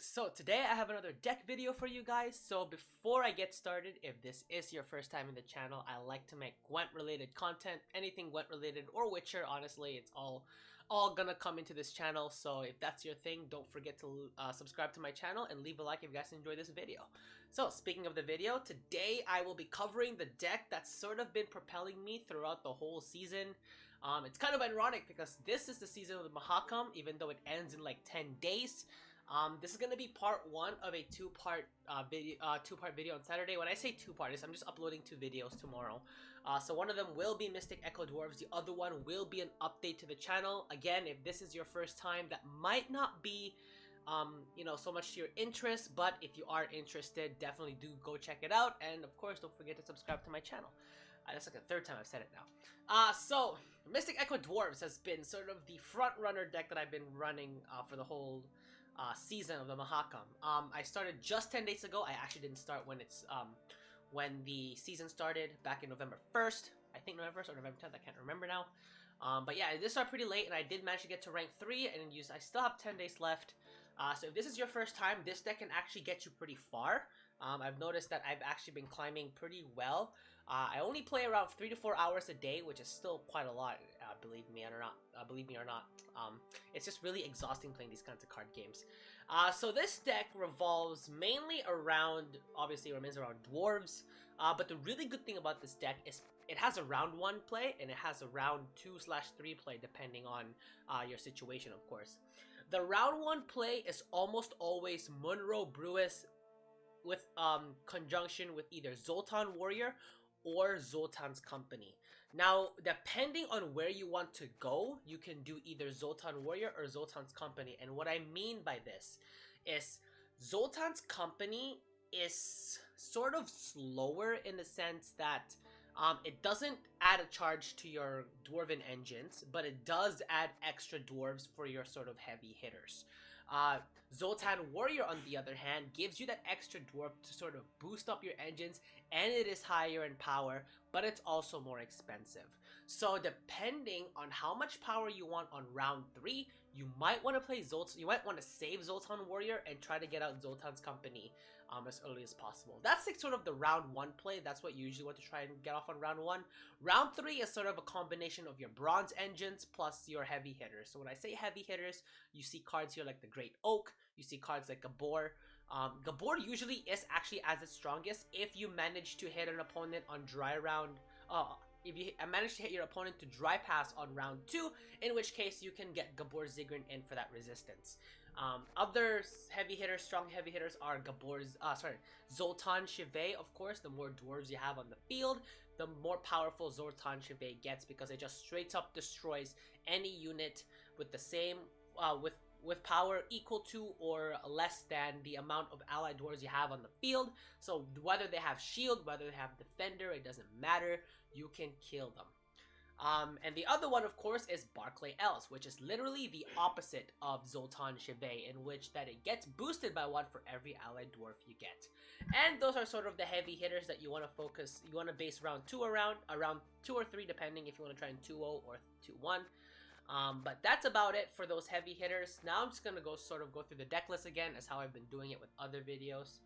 Greetings! So today I have another deck video for you guys. So before I get started, if this is your first time in the channel, I like to make Gwent related content. Anything Gwent related or Witcher, honestly, it's all gonna come into this channel. So if that's your thing, don't forget to subscribe to my channel and leave a like if you guys enjoy this video. So speaking of the video, today I will be covering the deck that's sort of been propelling me throughout the whole season. It's kind of ironic because this is the season of the MAHAKAM, even though it ends in like 10 days. This is gonna be part one of a two-part video on Saturday. When I say two-part, I'm just uploading 2 videos tomorrow. So one of them will be Mystic Echo Dwarves. The other one will be an update to the channel. Again, if this is your first time, that might not be you know, so much to your interest, but if you are interested, definitely do go check it out. And of course, don't forget to subscribe to my channel. That's like the 3rd time I've said it now. So Mystic Echo Dwarves has been sort of the front runner deck that I've been running for the whole season of the MAHAKAM. I started just 10 days ago. I actually didn't start when it's when the season started back in November 1st. I think November 1st or November 10th, I can't remember now. But yeah, this started pretty late, and I did manage to get to rank 3, and I still have 10 days left. So if this is your first time, this deck can actually get you pretty far. I've noticed that I've actually been climbing pretty well. I only play around 3 to 4 hours a day, which is still quite a lot, believe me or not. It's just really exhausting playing these kinds of card games. So this deck revolves mainly around, obviously it remains around dwarves, but the really good thing about this deck is it has a round 1 play and it has a round 2/3 play depending on your situation, of course. The round 1 play is almost always Munro Brewis with conjunction with either Zoltan Warrior or Zoltan's Company. Now, depending on where you want to go, you can do either Zoltan Warrior or Zoltan's Company. And what I mean by this is Zoltan's Company is sort of slower in the sense that it doesn't add a charge to your dwarven engines, but it does add extra dwarves for your sort of heavy hitters. Zoltan Warrior, on the other hand, gives you that extra dwarf to sort of boost up your engines, and it is higher in power, but it's also more expensive. So depending on how much power you want on round 3, you might want to play Zoltan. You might want to save Zoltan Warrior and try to get out Zoltan's Company as early as possible. That's like sort of the round 1 play. That's what you usually want to try and get off on round 1. Round 3 is sort of a combination of your bronze engines plus your heavy hitters. So when I say heavy hitters, you see cards here like the Great Oak. You see cards like Gabor. Gabor usually is actually at its strongest if you manage to hit an opponent on dry round. If you manage to hit your opponent to dry pass on round 2, in which case you can get Gabor Zigrin in for that resistance. Other heavy hitters, strong heavy hitters are Zoltan Chevet, of course. The more dwarves you have on the field, the more powerful Zoltan Chevet gets because it just straight up destroys any unit with the same, with power equal to or less than the amount of allied dwarves you have on the field. So whether they have shield, whether they have defender, it doesn't matter. You can kill them. And the other one, of course, is Barclay Els, which is literally the opposite of Zoltan Chevet, in which that it gets boosted by 1 for every allied dwarf you get. And those are sort of the heavy hitters that you want to focus, you want to base round 2 around 2 or 3, depending if you want to try and 2-0 or 2-1. But that's about it for those heavy hitters. Now I'm just going to go through the deck list again as how I've been doing it with other videos.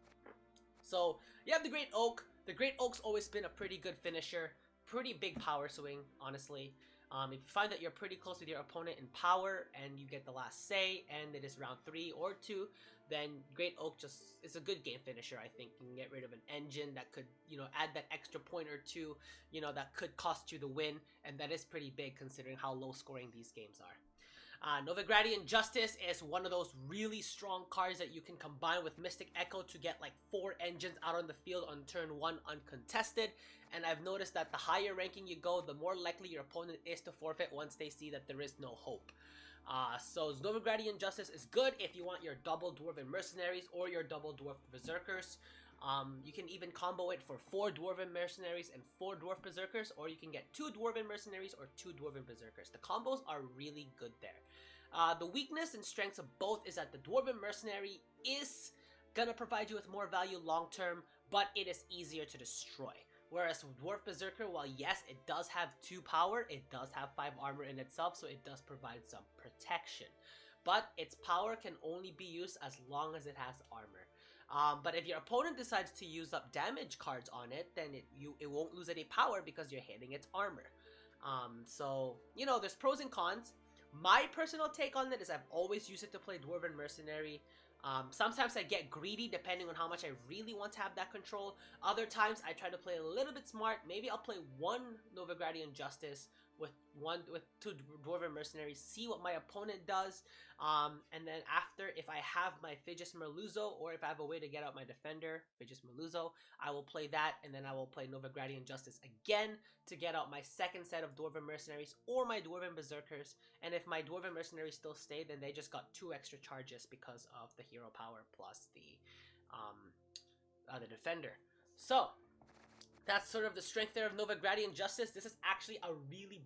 So you have the Great Oak. The Great Oak's always been a pretty good finisher. Pretty big power swing, honestly. If you find that you're pretty close with your opponent in power and you get the last say and it is round 3 or 2, then Great Oak just is a good game finisher. I think you can get rid of an engine that could, you know, add that extra point or 2, you know, that could cost you the win, and that is pretty big considering how low scoring these games are. Novigradian Justice is one of those really strong cards that you can combine with Mystic Echo to get like 4 engines out on the field on turn 1 uncontested. And I've noticed that the higher ranking you go, the more likely your opponent is to forfeit once they see that there is no hope. So Novigradian Justice is good if you want your double Dwarven Mercenaries or your double Dwarf Berserkers. You can even combo it for 4 Dwarven Mercenaries and 4 Dwarf Berserkers, or you can get 2 Dwarven Mercenaries or 2 Dwarven Berserkers. The combos are really good there. The weakness and strengths of both is that the Dwarven Mercenary is gonna provide you with more value long term, but it is easier to destroy. Whereas Dwarf Berserker, while yes, it does have 2 power, it does have 5 armor in itself, so it does provide some protection. but its power can only be used as long as it has armor. But if your opponent decides to use up damage cards on it, then it won't lose any power because you're hitting its armor. So, you know, there's pros and cons. My personal take on it is I've always used it to play Dwarven Mercenary. Sometimes I get greedy depending on how much I really want to have that control. Other times I try to play a little bit smart. Maybe I'll play one Novigradian Justice with two Dwarven Mercenaries, see what my opponent does, and then after, if I have my Fidgis Merluzzo, or if I have a way to get out my defender, Fidgis Merluzzo, I will play that, and then I will play Novigradian Justice again to get out my second set of Dwarven Mercenaries or my Dwarven Berserkers, and if my Dwarven Mercenaries still stay, then they just got 2 extra charges because of the hero power plus the defender. So, that's sort of the strength there of Novigradian Justice. This is actually a really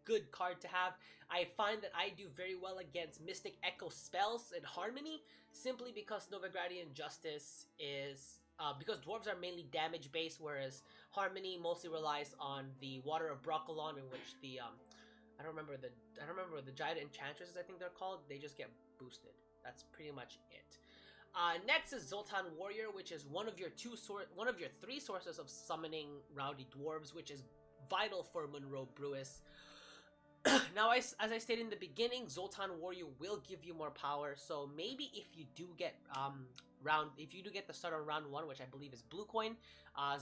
good card to have. I find that I do very well against Mystic Echo spells and Harmony, simply because Novigradian Justice is because dwarves are mainly damage based, whereas Harmony mostly relies on the Water of Broccolon, in which the I don't remember the Giant Enchantresses, I think they're called. They just get boosted. That's pretty much it. Next is Zoltan Warrior, which is one of your 3 sources of summoning Rowdy Dwarves, which is vital for Munro Brewis. Now, as I stated in the beginning, Zoltan Warrior will give you more power. So maybe if you do get the start on round 1, which I believe is Blue Coin,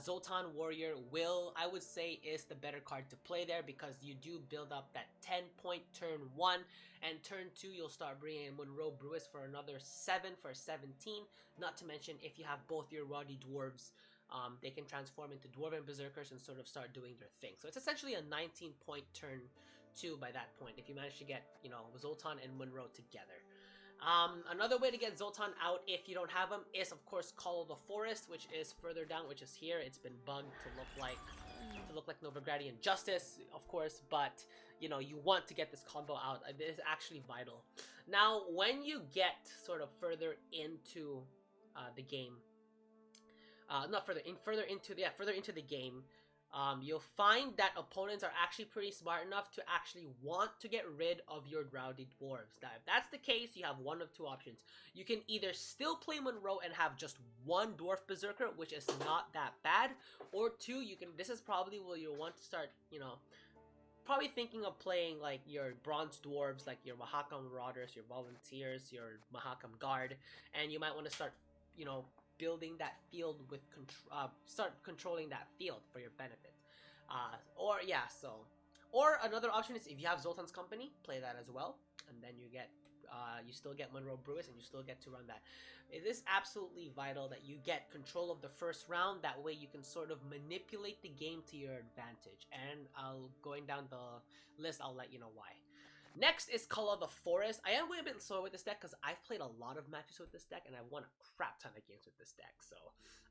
Zoltan Warrior I would say, is the better card to play there, because you do build up that 10-point turn 1, and turn 2 you'll start bringing in Munro Brewis for another 7 for 17. Not to mention, if you have both your Rowdy Dwarves, they can transform into Dwarven Berserkers and sort of start doing their thing. So it's essentially a 19-point turn 2 by that point, if you manage to get, you know, Zoltan and Munro together. Another way to get Zoltan out if you don't have him is, of course, Call of the Forest, which is further down, which is here. It's been bugged to look like Novigradian Justice, of course, but you know, you want to get this combo out. It is actually vital. Now, when you get sort of further into the game, further into the game, you'll find that opponents are actually pretty smart enough to actually want to get rid of your Rowdy Dwarves. Now, if that's the case, you have one of 2 options. You can either still play Munro and have just 1 Dwarf Berserker, which is not that bad, or 2, this is probably where you'll want to start, you know, probably thinking of playing like your Bronze Dwarves, like your MAHAKAM Marauders, your Volunteers, your MAHAKAM Guard, and you might want to start, you know, building that field with start controlling that field for your benefit. Or another option is, if you have Zoltan's Company, play that as well, and then you get you still get Munro Brewis, and you still get to run that. It is absolutely vital that you get control of the first round. That way you can sort of manipulate the game to your advantage. And going down the list, I'll let you know why. Next is Call of the Forest. I am going a bit slow with this deck because I've played a lot of matches with this deck, and I've won a crap ton of games with this deck, so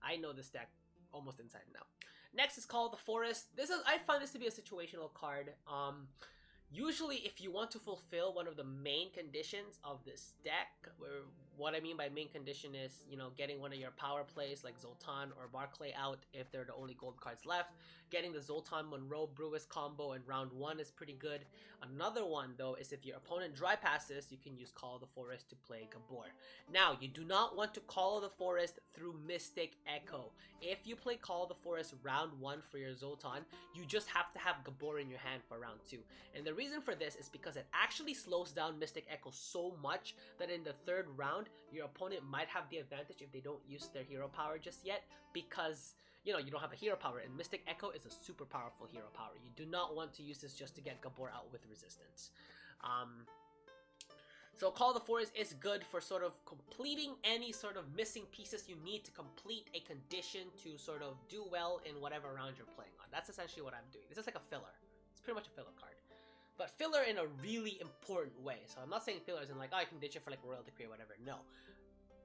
I know this deck almost inside and out. Next is Call of the Forest. I find this to be a situational card. Usually, if you want to fulfill one of the main conditions of this deck, what I mean by main condition is, you know, getting one of your power plays like Zoltan or Barclay out if they're the only gold cards left. Getting the Zoltan Munro Brewis combo in round 1 is pretty good. Another one, though, is if your opponent dry passes, you can use Call of the Forest to play Gabor. Now, you do not want to Call of the Forest through Mystic Echo. If you play Call of the Forest round 1 for your Zoltan, you just have to have Gabor in your hand for round 2. And the reason for this is because it actually slows down Mystic Echo so much that in the 3rd round, your opponent might have the advantage if they don't use their hero power just yet, because, you know, you don't have a hero power, and Mystic Echo is a super powerful hero power. You do not want to use this just to get Gabor out with resistance. So Call of the Forest is good for sort of completing any sort of missing pieces you need to complete a condition to sort of do well in whatever round you're playing on. That's essentially what I'm doing. This is like a filler. It's pretty much a filler card. But filler in a really important way. So I'm not saying filler as in like, oh, I can ditch it for like Royal Decree or whatever. No.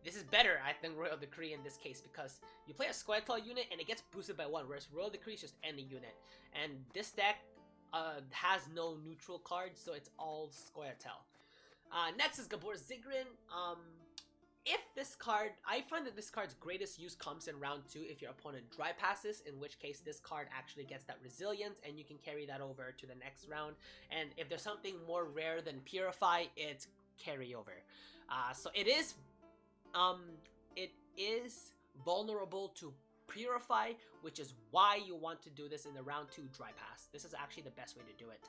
This is better, I think, Royal Decree in this case, because you play a scoia'tael unit and it gets boosted by 1, whereas Royal Decree is just any unit. And this deck has no neutral cards, so it's all scoia'tael. Next is Gabor Zigrin. If this card, I find that this card's greatest use comes in round 2 if your opponent dry passes, in which case this card actually gets that resilience and you can carry that over to the next round. And if there's something more rare than Purify, it's carry over. So it is vulnerable to Purify, which is why you want to do this in the round 2 dry pass. This is actually the best way to do it.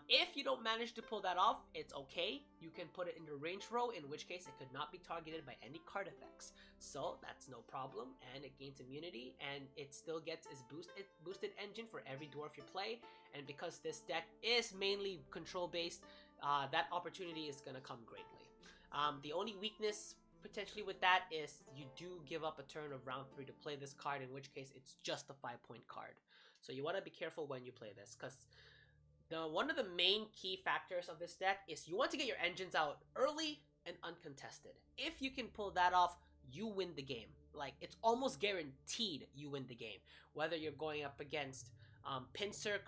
If you don't manage to pull that off, it's okay. You can put it in the range row, in which case it could not be targeted by any card effects. So that's no problem, and it gains immunity, and it still gets its boosted engine for every dwarf you play. And because this deck is mainly control based, that opportunity is going to come greatly. The only weakness potentially with that is you do give up a turn of round 3 to play this card, in which case it's just a 5-point card. So you want to be careful when you play this, because one of the main key factors of this deck is you want to get your engines out early and uncontested. If you can pull that off, you win the game. Like, it's almost guaranteed you win the game, whether you're going up against pincer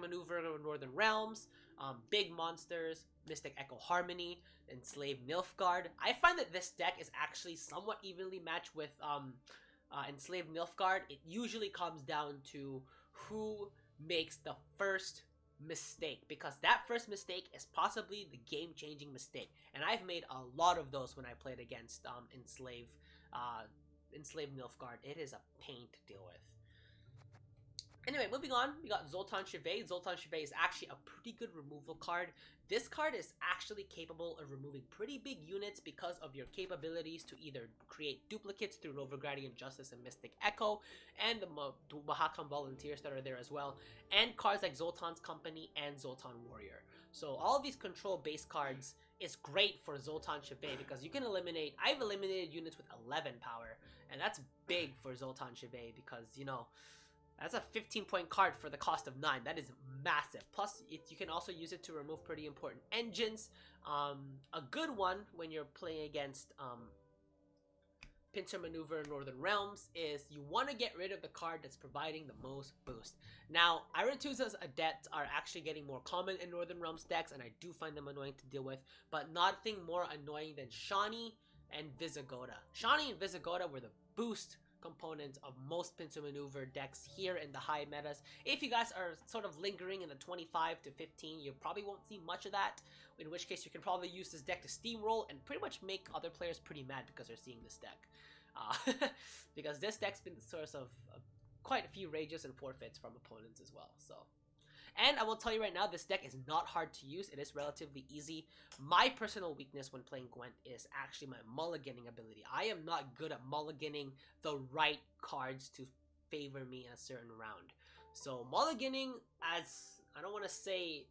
maneuver Northern Realms, big monsters, Mystic Echo Harmony, Enslaved Nilfgaard. I find that this deck is actually somewhat evenly matched with Enslaved Nilfgaard. It usually comes down to who makes the first mistake, because that first mistake is possibly the game-changing mistake. And I've made a lot of those when I played against Enslaved Nilfgaard. It is a pain to deal with. Anyway, moving on, we got Zoltan Chevet. Zoltan Chevet is actually a pretty good removal card. This card is actually capable of removing pretty big units because of your capabilities to either create duplicates through Novigradian Justice and Mystic Echo, and the MAHAKAM Volunteers that are there as well, and cards like Zoltan's Company and Zoltan Warrior. So all of these control-based cards is great for Zoltan Chevet because you can eliminate... I've eliminated units with 11 power, and that's big for Zoltan Chevet because, you know... That's a 15-point card for the cost of 9. That is massive. Plus, you can also use it to remove pretty important engines. A good one when you're playing against Pincer Maneuver in Northern Realms is you want to get rid of the card that's providing the most boost. Now, Irontuza's Adepts are actually getting more common in Northern Realms decks, and I do find them annoying to deal with, but nothing more annoying than Shani and Visigoda. Shani and Visigoda were the boost components of most Pincer Maneuver decks here in the high metas. If you guys are sort of lingering in the 25 to 15, you probably won't see much of that, in which case you can probably use this deck to steamroll and pretty much make other players pretty mad because they're seeing this deck. Because this deck's been the source of quite a few rages and forfeits from opponents as well. So, and I will tell you right now, this deck is not hard to use. It is relatively easy. My personal weakness when playing Gwent is actually my mulliganing ability. I am not good at mulliganing the right cards to favor me in a certain round. So mulliganing, as I don't want to say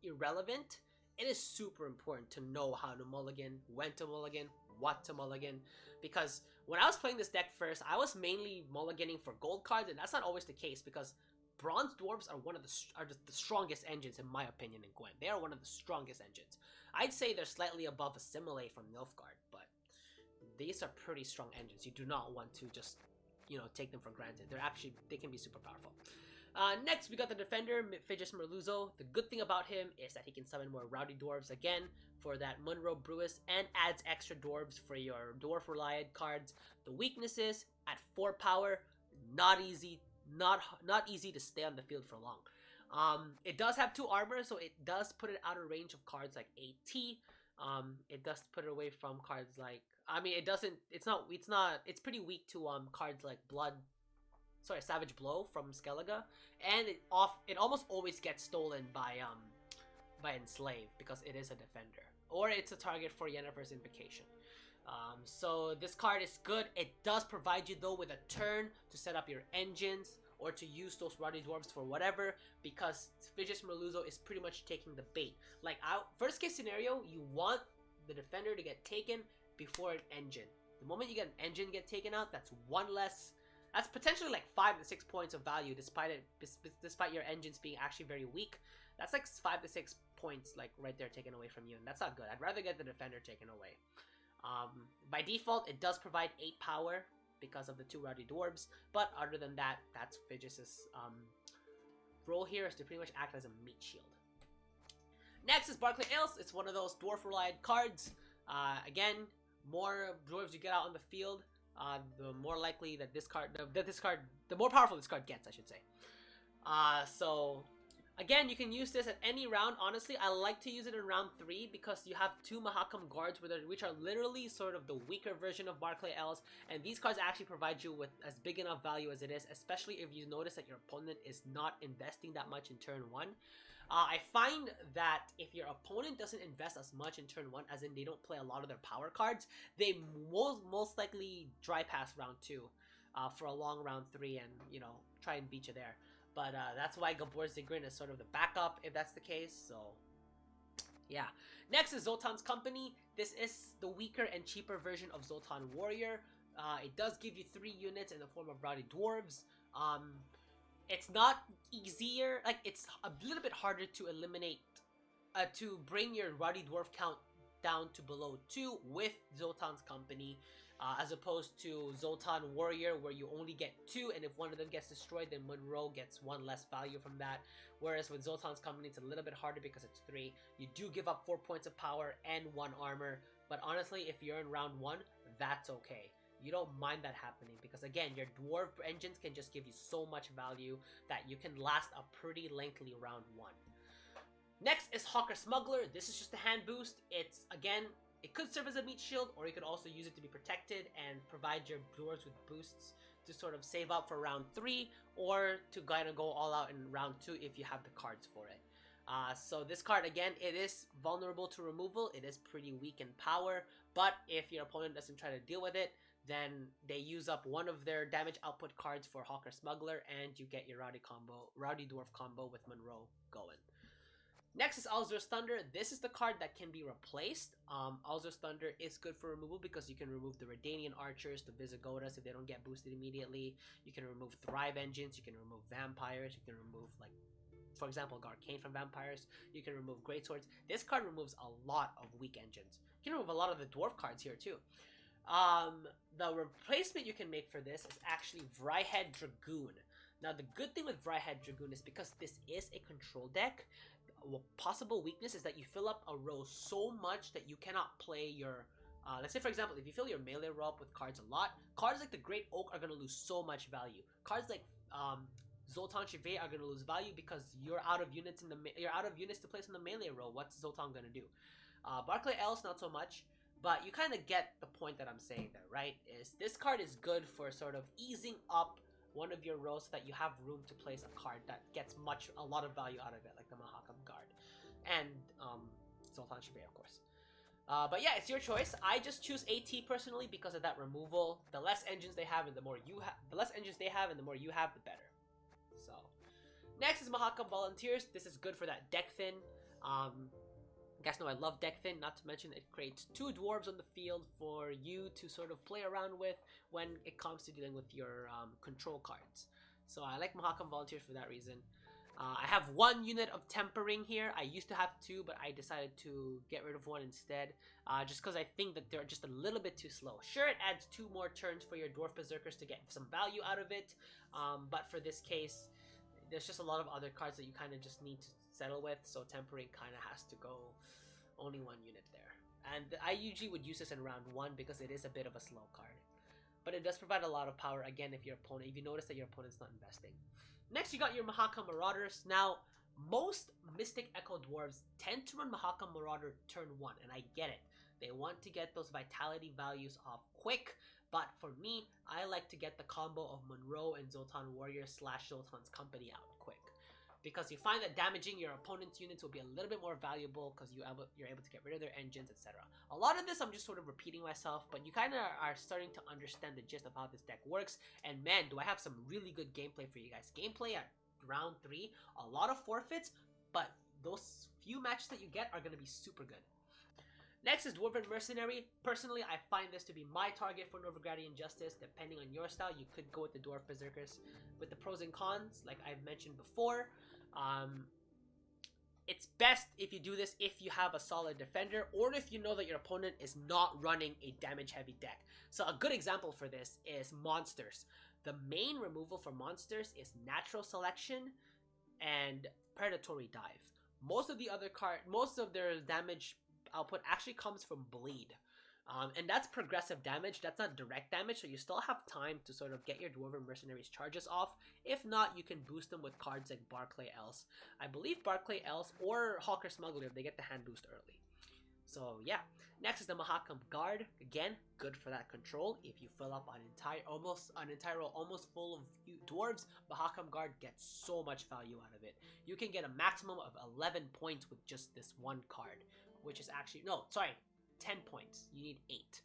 irrelevant, it is super important to know how to mulligan, when to mulligan, what to mulligan. Because when I was playing this deck first, I was mainly mulliganing for gold cards, and that's not always the case because Bronze Dwarves are the strongest engines in my opinion in Gwent. They are one of the strongest engines. I'd say they're slightly above Assimilate from Nilfgaard, but these are pretty strong engines. You do not want to just, you know, take them for granted. They can be super powerful. Next, we got the Defender, Fidges Merluzzo. The good thing about him is that he can summon more Rowdy Dwarves again for that Munro Brewis, and adds extra Dwarves for your Dwarf Relied cards. The weaknesses, at 4 power, not easy to stay on the field for long. It does have 2 armor, so it does put it out of range of cards like AT. It does put it away from cards like, it's pretty weak to cards like Savage Blow from Skellige, and it almost always gets stolen by Enslave because it is a defender, or it's a target for Yennefer's Invocation. So this card is good. It does provide you though with a turn to set up your engines or to use those Rowdy Dwarves for whatever, because Fidges Merluzzo is pretty much taking the bait. Like, worst case scenario, you want the defender to get taken before an engine. The moment you get an engine get taken out, that's one less. That's potentially like 5 to 6 points of value, despite your engines being actually very weak. That's like 5 to 6 points, like right there, taken away from you, and that's not good. I'd rather get the defender taken away. By default, it does provide 8 power because of the 2 Rowdy Dwarves, but other than that, that's Fidges' role here, is to pretty much act as a meat shield. Next is Barclay Ails. It's one of those dwarf relied cards. Again, more dwarves you get out on the field, the more likely that the more powerful this card gets, I should say. So Again, you can use this at any round. Honestly, I like to use it in round 3 because you have 2 MAHAKAM guards which are literally sort of the weaker version of scoia'taels, and these cards actually provide you with as big enough value as it is, especially if you notice that your opponent is not investing that much in turn 1. I find that if your opponent doesn't invest as much in turn 1, as in they don't play a lot of their power cards, they most likely dry pass round 2 for a long round 3 and, you know, try and beat you there. But that's why Dwarves Decklist is sort of the backup if that's the case, so yeah. Next is Zoltan's Company. This is the weaker and cheaper version of Zoltan Warrior. It does give you 3 units in the form of Rowdy Dwarves. It's not easier, like it's a little bit harder to eliminate, to bring your Rowdy Dwarf count down to below 2 with Zoltan's Company. As opposed to Zoltan Warrior, where you only get 2, and if one of them gets destroyed, then Monroe gets 1 less value from that. Whereas with Zoltan's Company, it's a little bit harder because it's 3. You do give up 4 points of power and 1 armor, but honestly, if you're in round 1, that's okay. You don't mind that happening because, again, your Dwarf engines can just give you so much value that you can last a pretty lengthy round 1. Next is Hawker Smuggler. This is just a hand boost. It's, again, it could serve as a meat shield, or you could also use it to be protected and provide your dwarves with boosts to sort of save up for round 3, or to kind of go all out in round 2 if you have the cards for it. So this card, again, it is vulnerable to removal. It is pretty weak in power, but if your opponent doesn't try to deal with it, then they use up one of their damage output cards for Hawker Smuggler, and you get your Rowdy Dwarf combo with Monroe going. Next is Alzur's Thunder. This is the card that can be replaced. Alzur's Thunder is good for removal because you can remove the Redanian Archers, the Visigoths if they don't get boosted immediately. You can remove Thrive Engines, you can remove Vampires, you can remove, like, for example, Garcane from Vampires. You can remove Greatswords. This card removes a lot of weak engines. You can remove a lot of the Dwarf cards here too. The replacement you can make for this is actually Vryhead Dragoon. Now, the good thing with Vryhead Dragoon is because this is a control deck, possible weakness is that you fill up a row so much that you cannot play your let's say, for example, if you fill your melee row up with cards a lot, cards like the Great Oak are going to lose so much value. Cards like Zoltan Chevalier are going to lose value because you're out of units to place in the melee row. What's Zoltan going to do? scoia'tael, not so much, but you kind of get the point that I'm saying there, right? Is this card is good for sort of easing up one of your rows so that you have room to place a card that gets a lot of value out of it, like the MAHAKAM guard and Zoltan Chevalier, of course. But yeah, it's your choice. I just choose AT personally because of that removal. The less engines they have and the more you have, the the better. So next is MAHAKAM Volunteers. This is good for that deck thin. You guys know I love deck thin, not to mention it creates 2 dwarves on the field for you to sort of play around with when it comes to dealing with your control cards. So I like MAHAKAM Volunteers for that reason. I have 1 unit of Tempering here. I used to have 2, but I decided to get rid of 1 instead, just because I think that they're just a little bit too slow. Sure, it adds 2 more turns for your Dwarf Berserkers to get some value out of it, but for this case, there's just a lot of other cards that you kind of just need to settle with, so Tempering kind of has to go only 1 unit there. And I usually would use this in round 1 because it is a bit of a slow card. But it does provide a lot of power, again, if you notice that your opponent's not investing. Next, you got your MAHAKAM Marauders. Now, most Mystic Echo Dwarves tend to run MAHAKAM Marauder turn 1, and I get it. They want to get those vitality values off quick, but for me, I like to get the combo of Monroe and Zoltan Warrior / Zoltan's Company out quick. Because you find that damaging your opponent's units will be a little bit more valuable because you're able to get rid of their engines, etc. A lot of this I'm just sort of repeating myself, but you kind of are starting to understand the gist of how this deck works. And man, do I have some really good gameplay for you guys. Gameplay at round 3, a lot of forfeits, but those few matches that you get are going to be super good. Next is Dwarven Mercenary. Personally, I find this to be my target for Novigradian Justice. Depending on your style, you could go with the Dwarf Berserkers. With the pros and cons, like I've mentioned before, it's best if you do this if you have a solid defender, or if you know that your opponent is not running a damage-heavy deck. So a good example for this is monsters. The main removal for monsters is Natural Selection and Predatory Dive. Most of their damage output actually comes from bleed. And that's progressive damage, that's not direct damage, so you still have time to sort of get your Dwarven Mercenaries charges off. If not, you can boost them with cards like Barclay Else. I believe Barclay Else or Hawker Smuggler, they get the hand boost early. So yeah, next is the MAHAKAM Guard. Again, good for that control. If you fill up an entire row almost full of dwarves, MAHAKAM Guard gets so much value out of it. You can get a maximum of 11 points with just this one card, which is actually, no, sorry, 10 points. You need 8.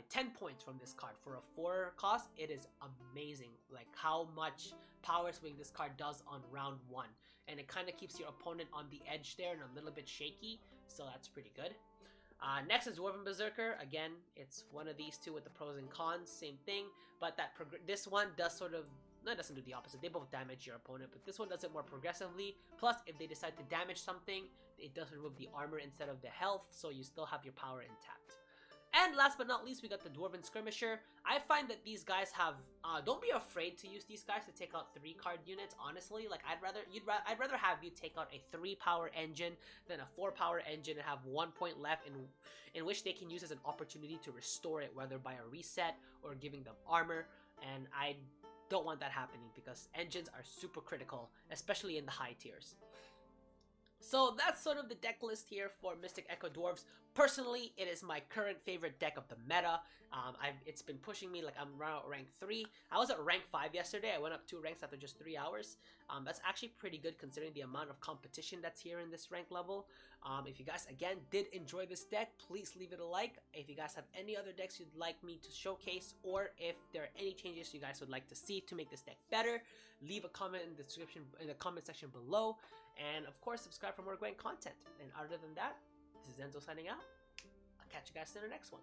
10 points from this card for a 4 cost. It is amazing, like how much power swing this card does on round 1, and it kind of keeps your opponent on the edge there and a little bit shaky, so that's pretty good. Next is Dwarven Berserker. Again, it's one of these two with the pros and cons, same thing, but this one does sort of, no, it doesn't do the opposite. They both damage your opponent, but this one does it more progressively. Plus, if they decide to damage something, it does remove the armor instead of the health, so you still have your power intact. And last but not least, we got the Dwarven Skirmisher. I find that these guys have, don't be afraid to use these guys to take out 3-card units, honestly. Like, I'd rather have you take out a 3-power engine than a 4-power engine and have 1 point left in which they can use as an opportunity to restore it, whether by a reset or giving them armor. And I don't want that happening because engines are super critical, especially in the high tiers. So that's sort of the deck list here for Mystic Echo Dwarves. Personally, it is my current favorite deck of the meta. It's been pushing me, like I'm around rank 3. I was at rank 5 yesterday. I went up 2 ranks after just 3 hours. That's actually pretty good considering the amount of competition that's here in this rank level. If you guys, again, did enjoy this deck, please leave it a like. If you guys have any other decks you'd like me to showcase, or if there are any changes you guys would like to see to make this deck better, leave a comment in the description, in the comment section below. And of course, subscribe for more Gwent content. And other than that, this is Enzo signing out. I'll catch you guys in the next one.